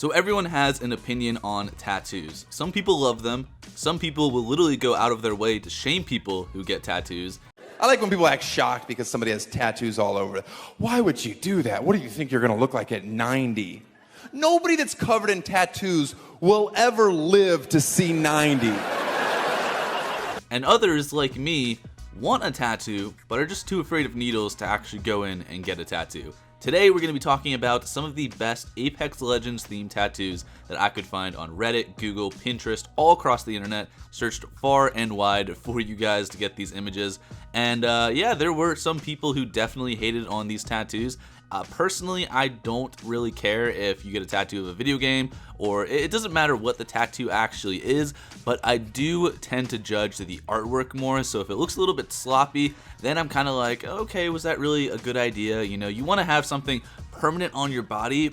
So everyone has an opinion on tattoos. Some people love them. Some people will literally go out of their way to shame people who get tattoos. I like when people act shocked because somebody has tattoos all over. Why would you do that? What do you think you're going to look like at 90? Nobody that's covered in tattoos will ever live to see 90. And others, like me, want a tattoo, but are just too afraid of needles to actually go in and get a tattoo. Today, we're going to be talking about some of the best Apex Legends themed tattoos that I could find on Reddit, Google, Pinterest, all across the internet. Searched far and wide for you guys to get these images. And yeah, there were some people who definitely hated on these tattoos. Personally, I don't really care if you get a tattoo of a video game, or it doesn't matter what the tattoo actually is, but I do tend to judge the artwork more. So if it looks a little bit sloppy, then I'm kind of like, okay, was that really a good idea? You know, you want to have something permanent on your body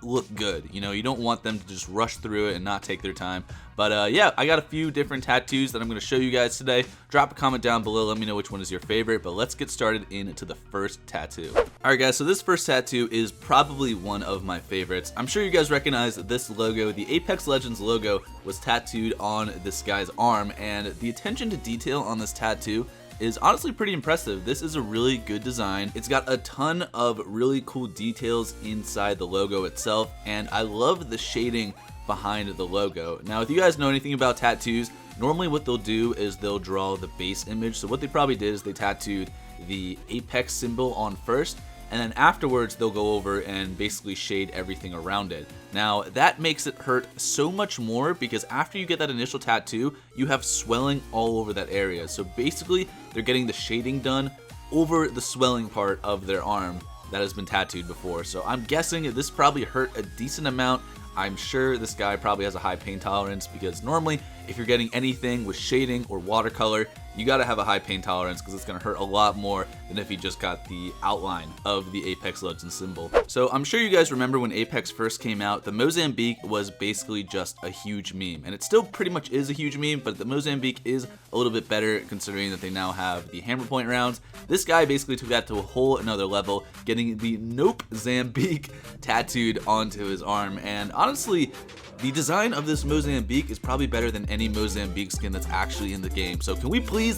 look good. You know, you don't want them to just rush through it and not take their time. But yeah, I got a few different tattoos that I'm going to show you guys today. Drop a comment down below, let me know which one is your favorite, but let's get started into the first tattoo. Alright guys, so this first tattoo is probably one of my favorites. I'm sure you guys recognize this logo. The Apex Legends logo was tattooed on this guy's arm, and the attention to detail on this tattoo is honestly pretty impressive. This is a really good design. It's got a ton of really cool details inside the logo itself, and I love the shading behind the logo. Now, if you guys know anything about tattoos, normally what they'll do is they'll draw the base image. So what they probably did is they tattooed the Apex symbol on first, and then afterwards they'll go over and basically shade everything around it. Now that makes it hurt so much more because after you get that initial tattoo, you have swelling all over that area. So basically they're getting the shading done over the swelling part of their arm that has been tattooed before. So I'm guessing this probably hurt a decent amount. I'm sure this guy probably has a high pain tolerance because normally if you're getting anything with shading or watercolor, you gotta have a high pain tolerance because it's gonna hurt a lot more than if you just got the outline of the Apex Legends symbol. So I'm sure you guys remember when Apex first came out, the Mozambique was basically just a huge meme, and it still pretty much is a huge meme, but the Mozambique is a little bit better considering that they now have the hammer point rounds. This guy basically took that to a whole another level, getting the Nope Zambique tattooed onto his arm, and honestly, the design of this Mozambique is probably better than any Mozambique skin that's actually in the game. So can we please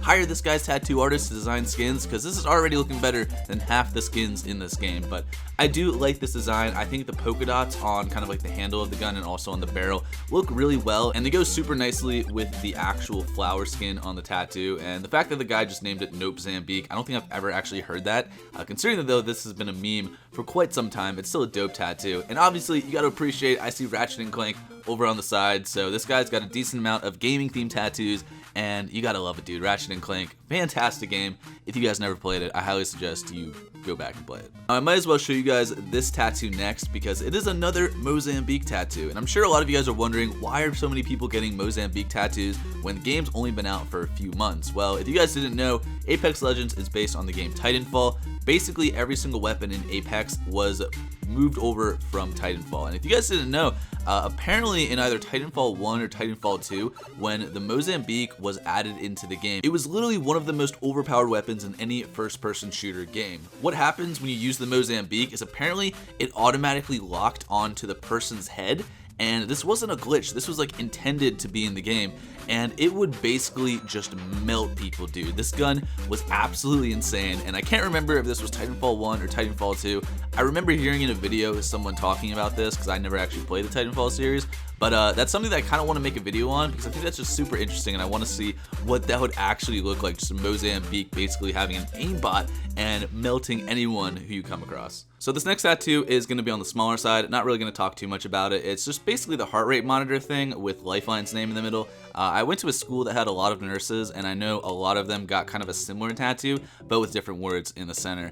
hire this guy's tattoo artist to design skins, because this is already looking better than half the skins in this game. But I do like this design. I think the polka dots on kind of like the handle of the gun and also on the barrel look really well, and they go super nicely with the actual flower skin on the tattoo. And the fact that the guy just named it Nope Zambique, I don't think I've ever actually heard that. Considering that though this has been a meme for quite some time, it's still a dope tattoo. And obviously you got to appreciate, I see Ratchet and Clank over on the side, so this guy's got a decent amount of gaming themed tattoos, and you gotta love it, dude. Ratchet and Clank, fantastic game. If you guys never played it, I highly suggest you go back and play it. I might as well show you guys this tattoo next because it is another Mozambique tattoo, and I'm sure a lot of you guys are wondering, why are so many people getting Mozambique tattoos when the game's only been out for a few months? Well, if you guys didn't know, Apex Legends is based on the game Titanfall. Basically every single weapon in Apex was moved over from Titanfall, and if you guys didn't know, apparently in either Titanfall 1 or Titanfall 2, when the Mozambique was added into the game, it was literally one of the most overpowered weapons in any first-person shooter game. What happens when you use the Mozambique is apparently it automatically locked onto the person's head, and this wasn't a glitch. This was intended to be in the game, and it would basically just melt people, dude. This gun was absolutely insane, and I can't remember if this was Titanfall 1 or Titanfall 2. I remember hearing in a video someone talking about this because I never actually played the Titanfall series, but that's something that I kind of want to make a video on because I think that's just super interesting, and I want to see what that would actually look like, just a Mozambique basically having an aimbot and melting anyone who you come across. So this next tattoo is going to be on the smaller side, not really going to talk too much about it. It's just basically the heart rate monitor thing with Lifeline's name in the middle. I went to a school that had a lot of nurses, and I know a lot of them got kind of a similar tattoo, but with different words in the center.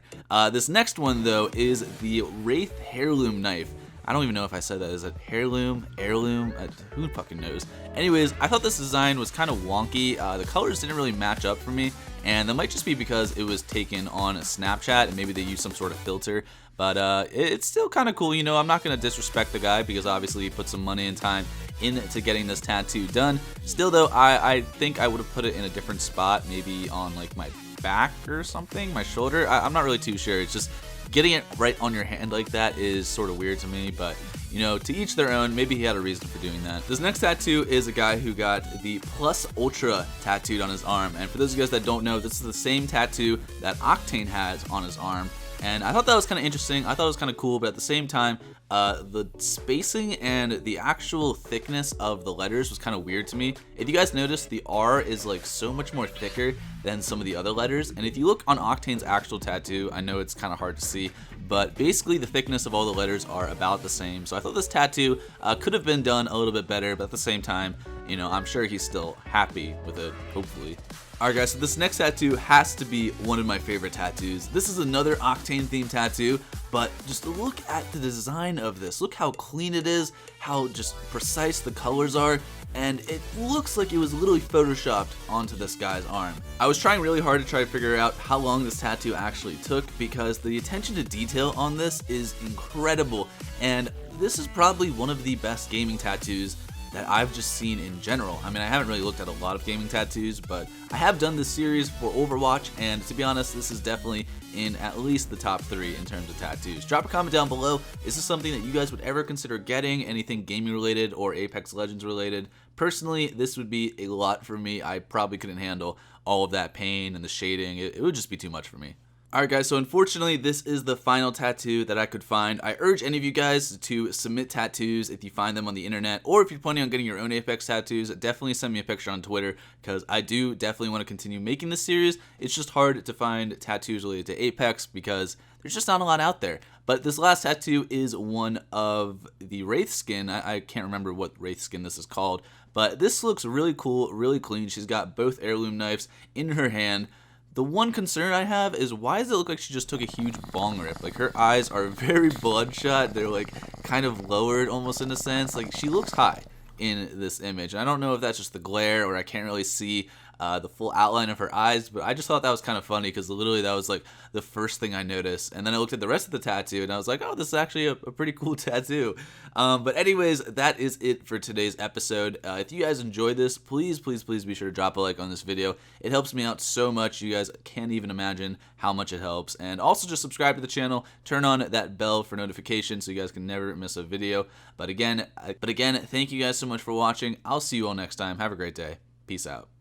This next one, though, is the Wraith heirloom knife. I don't even know if I said that. Is it heirloom, heirloom? Who fucking knows? Anyways, I thought this design was kind of wonky. The colors didn't really match up for me, and that might just be because it was taken on Snapchat and maybe they used some sort of filter. But it's still kind of cool, you know. I'm not going to disrespect the guy because obviously he put some money and time into getting this tattoo done. Still though, I think I would have put it in a different spot, maybe on my back or something, my shoulder. I'm not really too sure. It's just getting it right on your hand like that is sort of weird to me, but you know, to each their own. Maybe he had a reason for doing that. This next tattoo is a guy who got the Plus Ultra tattooed on his arm. And for those of you guys that don't know, this is the same tattoo that Octane has on his arm. And I thought that was kind of interesting. I thought it was kind of cool, but at the same time, the spacing and the actual thickness of the letters was kind of weird to me. If you guys notice, the R is like so much more thicker than some of the other letters. And if you look on Octane's actual tattoo, I know it's kind of hard to see, but basically the thickness of all the letters are about the same. So I thought this tattoo could have been done a little bit better, but at the same time, you know, I'm sure he's still happy with it, hopefully. Alright guys, so this next tattoo has to be one of my favorite tattoos. This is another Octane themed tattoo, but just look at the design of this. Look how clean it is, how just precise the colors are, and it looks like it was literally photoshopped onto this guy's arm. I was trying really hard to try to figure out how long this tattoo actually took because the attention to detail on this is incredible, and this is probably one of the best gaming tattoos that I've just seen in general. I mean, I haven't really looked at a lot of gaming tattoos, but I have done this series for Overwatch, and to be honest, this is definitely in at least the top 3 in terms of tattoos. Drop a comment down below. Is this something that you guys would ever consider getting? Anything gaming related or Apex Legends related? Personally, this would be a lot for me. I probably couldn't handle all of that pain and the shading. It would just be too much for me. Alright guys, so unfortunately this is the final tattoo that I could find. I urge any of you guys to submit tattoos if you find them on the internet, or if you're planning on getting your own Apex tattoos, definitely send me a picture on Twitter, because I do definitely want to continue making this series. It's just hard to find tattoos related to Apex because there's just not a lot out there. But this last tattoo is one of the Wraith skin. I can't remember what Wraith skin this is called, but this looks really cool, really clean. She's got both heirloom knives in her hand. The one concern I have is, why does it look like she just took a huge bong rip? Like, her eyes are very bloodshot. They're like kind of lowered almost in a sense. Like, she looks high in this image. I don't know if that's just the glare or I can't really see the full outline of her eyes, but I just thought that was kind of funny because literally that was like the first thing I noticed. And then I looked at the rest of the tattoo and I was like, oh, this is actually a pretty cool tattoo. But anyways, that is it for today's episode. If you guys enjoyed this, please be sure to drop a like on this video. It helps me out so much. You guys can't even imagine how much it helps. And also just subscribe to the channel, turn on that bell for notifications so you guys can never miss a video. But again, thank you guys so much for watching. I'll see you all next time. Have a great day. Peace out.